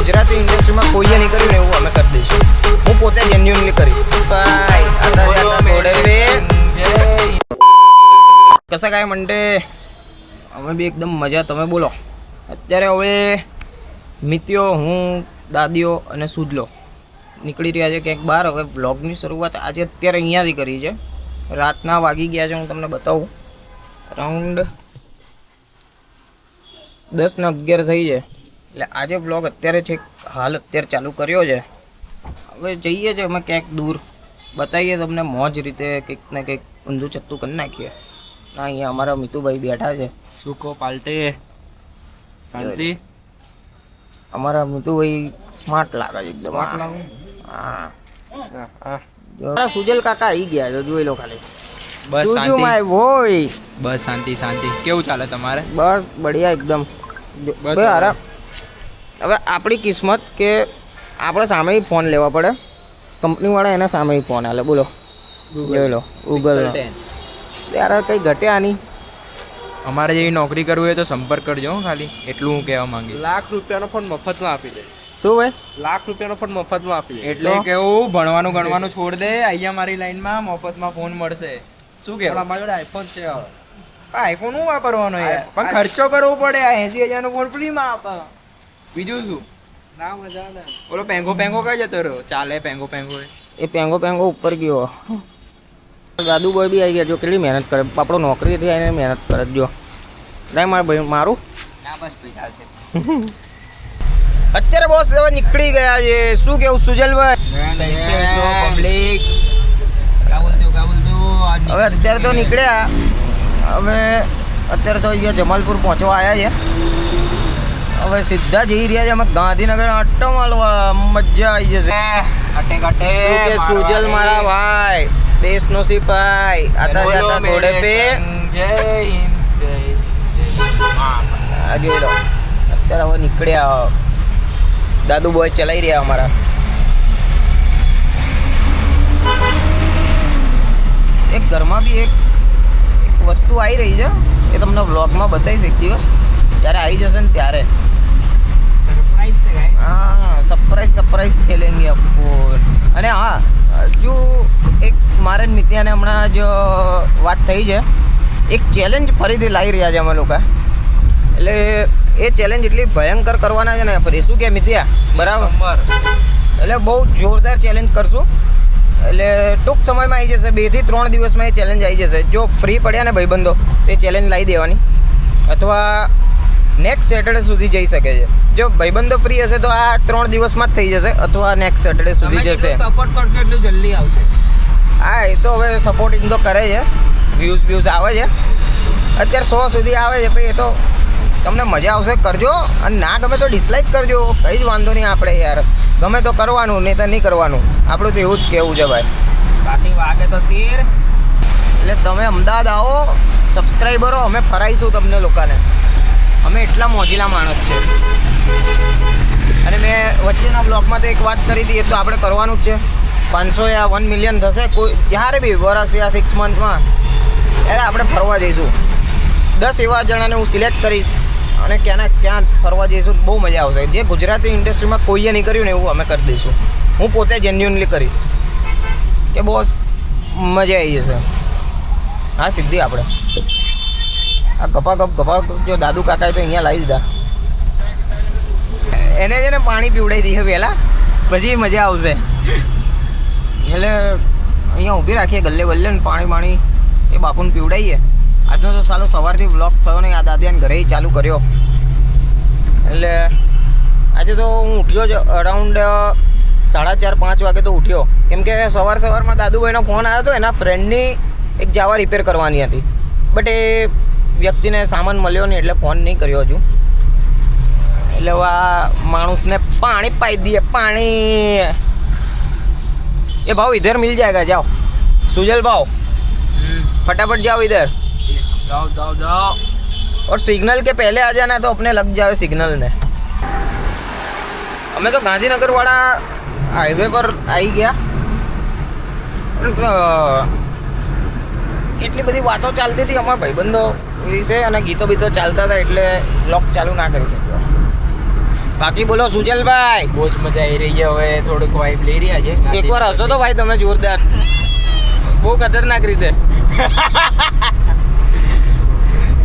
ગુજરાતી ઇન્ડસ્ટ્રીમાં કોઈએ નહીં કર્યું ને એવું અમે કરી દઈશું. હું પોતે જેન્યુઅનલી કરીશ. ભાઈ કસા કાંઈ મંડે અમે બી એકદમ મજા. તમે બોલો. અત્યારે હવે મિત્યો, હું, દાદીઓ અને સુદલો નીકળી રહ્યા છે ક્યાંક બહાર. હવે વ્લોગની શરૂઆત આજે અત્યારે અહીંયાથી કરી છે. રાતના વાગી ગયા છે, હું તમને બતાવું. અરાઉન્ડ 10 ને 11 થઈ છે. એટલે આજે વ્લોગ અત્યારે છે, હાલ અત્યારે ચાલુ કર્યો છે. હવે જઈએ છીએ અમે ક્યાંક દૂર, બતાવીએ તમને મોજ રીતે કંઈક ને કંઈક ઊંધું ચત્તું કરી નાખીએ. ના, અહીંયા અમારા મિતુભાઈ બેઠા છે. સુકો પાલટે શાંતિ. અમારા મિતુભાઈ સ્માર્ટ લાગે છે એકદમ. હા, સુજલ કાકા આવી ગયા છે, જોઈ લો ખાલી. બસ શાંતિ માય બોય. બસ શાંતિ શાંતિ. કેવું ચાલે તમારે? બસ બઢિયા એકદમ. બસ આરામ. હવે આપણી કિસ્મત કે આપણે સામે ફોન લેવા પડે. કંપનીવાળા એના સામે ફોન આલે. બોલો, જોઈ લો ગૂગલ. યાર કંઈ ઘટ્યા નહીં. અમારે જેવી નોકરી કરવી હોય તો સંપર્ક કરજો ખાલી, એટલું હું કહેવા માંગીશ. ₹1,00,000 ફોન મફતમાં આપી દે. શું ભાઈ? ₹1,00,000 ફોન મફતમાં આપી દે. એટલે કેવું, ભણવાનું ગણવાનું છોડ દે, અહીંયા મારી લાઈનમાં મફતમાં ફોન મળશે. શું કહેવું? અમારી જોડે આઈફોન છે. આઈફોન હું વાપરવાનો યાર, પણ ખર્ચો કરવો પડે. આ 80,000 નો ફોન ફ્રીમાં આપે. બીજું શું? ના મજા ને. ઓલો પેંગો કઈ જતો રહ્યો? ચાલે પેંગો એ પેંગો ઉપર ગયો. દાદુભાઈ બી આવી ગયા. જો કેટલી મહેનત કરે. આપણો નોકરીથી આવીને મહેનત કરે. જો નહીં મારા ભાઈ, મારું ના બસ પૈસા છે. અત્યારે બોસ હવે નીકળી ગયા છે. શું કેવું સુજલભાઈ? હવે અત્યારે તો નીકળ્યા. હવે અત્યારે તો અહીંયા જમાલપુર પહોંચવા આવ્યા છે. હવે સીધા જઈ રહ્યા છે અમે ગાંધીનગર આટો મારવા. મજા આવી જશે. શું કે સુજલ મારા ભાઈ, દેશનો સિપાઈ. આતા જાતા ઘોડે પે. જય હિન્દ જય જોઈ લો. અત્યારે હવે નીકળ્યા. દાદુ બોય ચલાવી રહ્યા અમારા. એક ઘરમાં બી એક વસ્તુ આવી રહી છે, એ તમને વ્લોગમાં બતાવીશ એક દિવસ. ત્યારે આવી જશે ને ત્યારે. સરપ્રાઈઝ છે ગાઈસ. હા, સરપ્રાઈઝ ખેલેંગે આપકો. અને હા, હજુ એક મારે મિત્યાને હમણાં જ વાત થઈ છે. એક ચેલેન્જ ફરીથી લાવી રહ્યા છે અમે લોકો. એટલે એ ચેલેન્જ એટલી ભયંકર કરવાના છે ને. ફરી શું કે મિત્યા, બરાબર? એટલે બહુ જોરદાર ચેલેન્જ કરશું. એટલે ટૂંક સમયમાં આવી જશે. 2 થી 3 દિવસમાં એ ચેલેન્જ આવી જશે. જો ફ્રી પડ્યા ને ભાઈબંધો તો એ ચેલેન્જ લાવી દેવાની, અથવા નેક્સ્ટ સેટરડે સુધી જઈ શકે છે. જો ભાઈબંધો ફ્રી હશે તો આ 3 દિવસમાં જ થઈ જશે, અથવા નેક્સ્ટ સેટરડે સુધી જશે. સપોર્ટ કરશો એટલું જલ્દી આવશે. હા, એ તો હવે સપોર્ટિંગ તો કરે છે. વ્યૂઝ આવે છે. અત્યારે 100 સુધી આવે છે. ભાઈ એ તો તમને મજા આવશે, કરજો. અને ના ગમે તો ડિસલાઇક કરજો, કંઈ જ વાંધો નહીં. આપણે યાર ગમે તો કરવાનું, નહીં તો નહીં કરવાનું. આપણું તો એવું જ કહેવું છે ભાઈ. બાકી વાગે તો તીર. એટલે તમે અમદાવાદ આવો, સબસ્ક્રાઈબરો, અમે ફરાઈશું તમને લોકોને. અમે એટલા મોજીલા માણસ છે. અને મેં વચ્ચેના બ્લોગમાં તો એક વાત કરી હતી, એ તો આપણે કરવાનું જ છે. 500 યા 1 મિલિયન થશે કોઈ જ્યારે બી વર્ષ યા 6 મંથમાં, ત્યારે આપણે ફરવા જઈશું. 10 એવા જણાને હું સિલેક્ટ કરીશ અને ક્યાં ફરવા જઈશું. બહુ મજા આવશે. જે ગુજરાતી ઇન્ડસ્ટ્રીમાં કોઈએ નહીં કર્યું ને એવું અમે કરી દઈશું. હું પોતે જેન્યુઅનલી કરીશ કે બહુ મજા આવી જશે. હા, સીધી આપણે આ ગપા જો દાદુ કાકાએ તો અહીંયા લાવી દીધા. એને છે ને પાણી પીવડાવી દઈએ પહેલાં, પછી મજા આવશે. એટલે અહીંયા ઊભી રાખીએ ગલ્લે બલ્લે ને પાણી એ બાપુને પીવડાવીએ. આજનો તો સાલો સવારથી વ્લોગ થયો નહીં. આ દાદીને ઘરે ચાલુ કર્યો. એટલે આજે તો હું ઉઠ્યો જ અરાઉન્ડ 4:30-5 વાગે તો ઉઠ્યો. કેમ કે સવારમાં દાદુભાઈનો ફોન આવ્યો હતો. એના ફ્રેન્ડની એક જાવા રિપેર કરવાની હતી, બટ એ વ્યક્તિને સામાન મળ્યો નહીં એટલે ફોન નહીં કર્યો હજુ. એટલે આ માણસને પાણી પાઈ દઈએ. પાણી એ भाव इधर मिल जाएगा. जाओ सुजल भाव, फटाफट जाओ इधर. जाओ. और सिग्नल के पहले आ जाना तो अपने लग जाओ सिग्नल में. અમે તો ગાંધીનગર વાળા હાઈવે પર આવી ગયા. એટલી બધી વાતો ચાલતી હતી અમારા ભાઈબંધો વિશે અને ગીતો બીતો ચાલતા હતા, એટલે બ્લોગ ચાલુ ના કરી શક્યો. બાકી બોલો સુજલભાઈ, બહુ જ મજા આવી રહી છે. હવે થોડીક વાઇબ લઈ રહ્યા છે. એકવાર હસો તો ભાઈ તમે જોરદાર, બહુ ખતરનાક રીતે.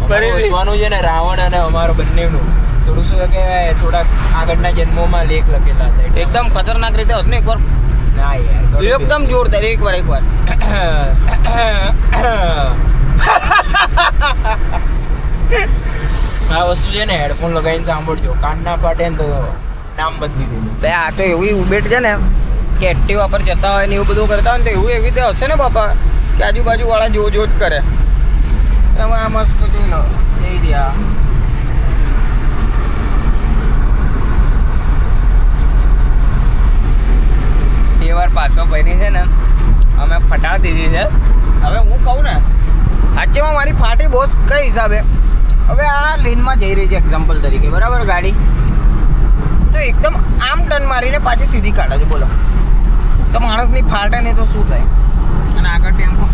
અમારે હસવાનું છે ને રાવણ અને અમારો બંનેનું થોડું શું કહેવાય, થોડાક આગળના જન્મોમાં લેખ લખેલા હતા એટલે. એકદમ ખતરનાક રીતે હસ ને એકવાર, ના યાર એકદમ જોરદાર. એકવાર આ વસ્તુ છે ને હેડફોન લગાવીને સાંભળજો, કાન ના પાટે ને તો નામ બદલી દેજો. બે આ તો એવી ઉબેટ છે ને કે એક્ટિવા પર જતા હોય ને એવું બધું કરતા હોય ને તો એવું એવી રીતે હશે ને બાપા કે આજુબાજુ વાળા જો જ કરે. એમાં આ મસ્ત જોઈ લો જઈ રહ્યા. એ વાર પાછો ભાઈની છે ને અમે ફટાડ દીધી છે. હવે હું કહું ને સાચેમાં મારી ફાટી બોસ કઈ હિસાબે, હવે આ લેનમાં જઈ રહી છે એક્ઝામ્પલ તરીકે, બરાબર ગાડી તો એકદમ આમ ટર્ન મારીને પાછી સીધી કાઢે છે. બોલો તો માણસની ફાટે ને તો શું થાય? અને આગળ ટેમ્પો.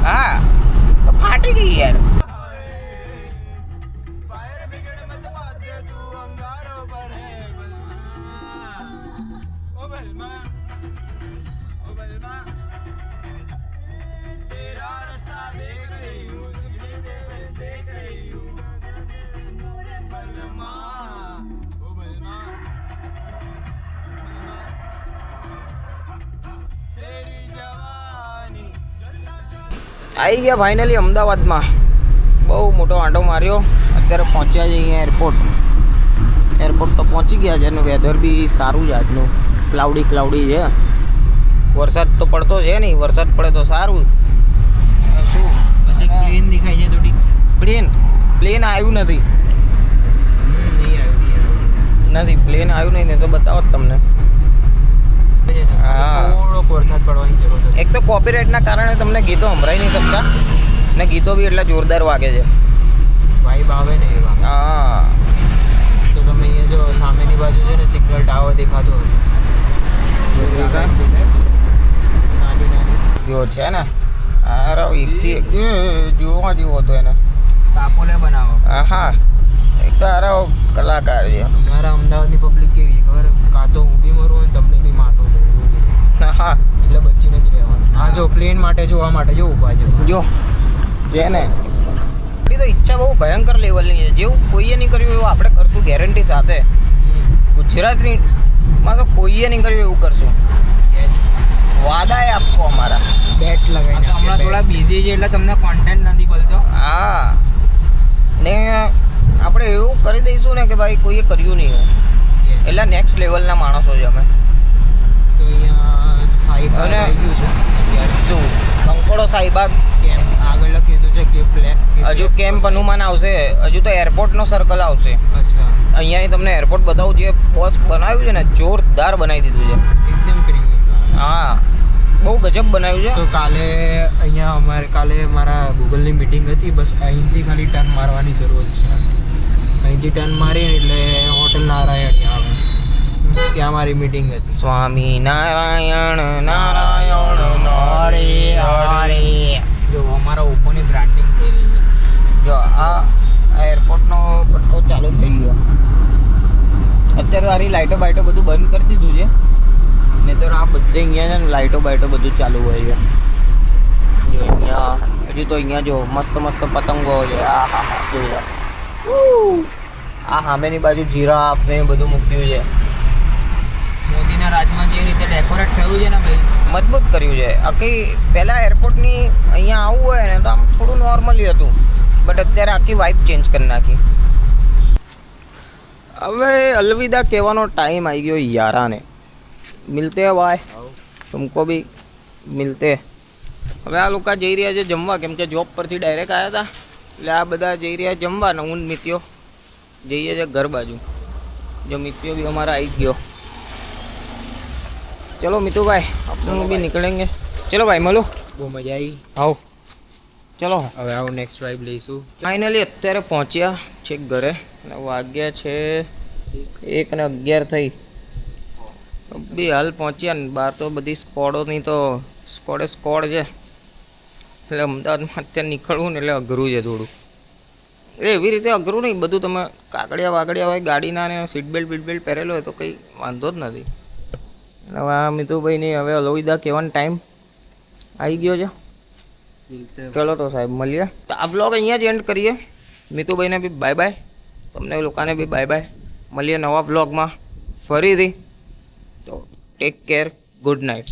હા તો ફાટી ગઈ યાર. આવી ગયા ફાઇનલી અમદાવાદમાં. બહુ મોટો આંટો માર્યો. અત્યારે પહોંચ્યા છે અહીંયા એરપોર્ટ. એરપોર્ટ તો પહોંચી ગયા છે અને વેધર બી સારું છે આજનું, ક્લાઉડી છે. વરસાદ તો પડતો છે નહીં, વરસાદ પડે તો સારું. શું બસ એક પ્લેન દેખાય છે તો ઠીક છે. પ્લેન આવ્યું નથી. નહીં પ્લેન આવ્યું નહીં ને તો બતાવો જ તમને. હા. થોડોક વરસાદ પડવાની જરૂર છે. એક તો કોપીરાઇટના કારણે તમને ગીતો સંભળાઈ નહીં શકતા ને ગીતો બી એટલા જોરદાર વાગે છે. વાઇબ આવે ને એવા. હા તો તમે અહીંયા જો સામેની બાજુ છે ને સિગ્નલ ટાવર દેખાતો હશે. નાની જો છે ને અરે એકથી એક જોવા જેવો હતો એને. સાપોલે બનાવો. હા એક તો અરે કલાકાર છે. અમારા અમદાવાદની પબ્લિક કેવી છે ખબર? કાં તો હું બી મરું ને તમને બી મારતો હા એટલે બચીને જ રહેવાનું. હા જો પ્લેન માટે જોવા માટે જો ઊભા છે. જો છે ને એ તો ઈચ્છા બહુ ભયંકર લેવલની છે. જેવું કોઈએ નહીં કર્યું એવું આપણે કરશું ગેરંટી સાથે. ગુજરાતની માં તો કોઈએ નહીં કર્યું એવું કરશું. યસ વાદા એ આપકો અમારા. બેટ લગાવીને હમણાં થોડા બિઝી છે એટલે તમને કોન્ટેન્ટ નથી મળતો. હા ને આપણે એવું કરી દઈશું ને કે ભાઈ કોઈએ કર્યું નહીં હોય. એટલે નેક્સ્ટ લેવલના માણસો છે અમે. તો અહીંયા સાહેબ અને આવી ગયું છે અત્યારે. શું કંકોડો સાહિબાગ કેમ આગળ કીધું છે કે હજુ કેમ્પ હનુમાન આવશે. હજુ તો એરપોર્ટનો સર્કલ આવશે. અચ્છા અહીંયા તમને એરપોર્ટ બતાવું. જે બોસ બનાવ્યું છે ને જોરદાર બનાવી દીધું છે. એકદમ પ્રીમિયમ. હા બહુ ગજબ બનાવ્યું તો છે. કાલે અહીંયા અમારે કાલે મારા ગૂગલની મીટિંગ હતી. બસ અહીંથી ખાલી ટર્ન મારવાની જરૂર છે. અહીંથી ટર્ન મારીને એટલે હોટલ નારાયણ આવે, ત્યાં મારી મીટિંગ હતી. સ્વામી નારાયણ નારાયણ હરે હરે. જો અમારા ઓપ્પોની બ્રાન્ડિંગ થઈ રહી છે. જો આ એરપોર્ટનો પટ્ટો ચાલુ થઈ ગયો. અત્યારે સારી લાઇટો બાઇટો બધું બંધ કરી દીધું છે. નહીં તો આ બધે અહીંયા છે ને લાઇટો બાઇટો બધું ચાલુ હોય છે. જો અહીંયા હજુ તો અહીંયા જો મસ્ત મસ્ત પતંગો છે. આ હા હા જોઈ લો. આ સામેની બાજુ જીરાફ ને બધું મૂક્યું છે. મોદીના રાજમાં જે રીતે ડેકોરેટ થયું છે ને ભાઈ, મજબૂત કર્યું છે. આખી પહેલાં એરપોર્ટની અહીંયા આવવું હોય ને તો આમ થોડું નોર્મલી હતું, બટ અત્યારે આખી વાઇબ ચેન્જ કરી નાખી. હવે અલવિદા કહેવાનો ટાઈમ આવી ગયો યારાને. મિલતે હે ભાઈ, તુમકો ભી મિલતે. હવે આ લોકો જઈ રહ્યા છે જમવા, કેમ કે જોબ પરથી ડાયરેક્ટ આવ્યા હતા એટલે આ બધા જઈ રહ્યા જમવા ને હું મિત્યો જઈએ છે ઘર બાજુ. જો મિત્યો બી અમારા આવી ગયો. चलो मितू भाई अपन भी निकलेंगे. चलो भाई મળો. બહુ મજા આવી. આવો ચલો. હવે આવું નેક્સ્ટ વાઇબ લઈશું. ફાઇનલી અત્યારે પહોંચ્યા છે ઘરે અને વાગ્યા છે 1:11 થઈ. બી હાલ પહોંચ્યા ને બહાર તો બધી સ્કોડોની તો સ્કોડ છે એટલે અમદાવાદમાં અત્યારે નીકળવું ને એટલે અઘરું છે થોડું. એવી રીતે અઘરું નહીં, બધું તમે કાકડિયા વાકડિયા હોય ગાડીના ને સીટ બેલ્ટ પહેરેલો હોય તો કંઈ વાંધો જ નથી. અને હવે આ મિતુભાઈની હવે અલોવિદા કહેવાનો ટાઈમ આવી ગયો છે. ચલો તો સાહેબ મળીએ. તો આ વ્લોગ અહીંયા જ એન્ડ કરીએ. મિતુભાઈને બી બાય બાય, તમને લોકોને બી બાય બાય. મળીએ નવા વ્લોગમાં ફરીથી. તો ટેક કેર, ગુડ નાઇટ.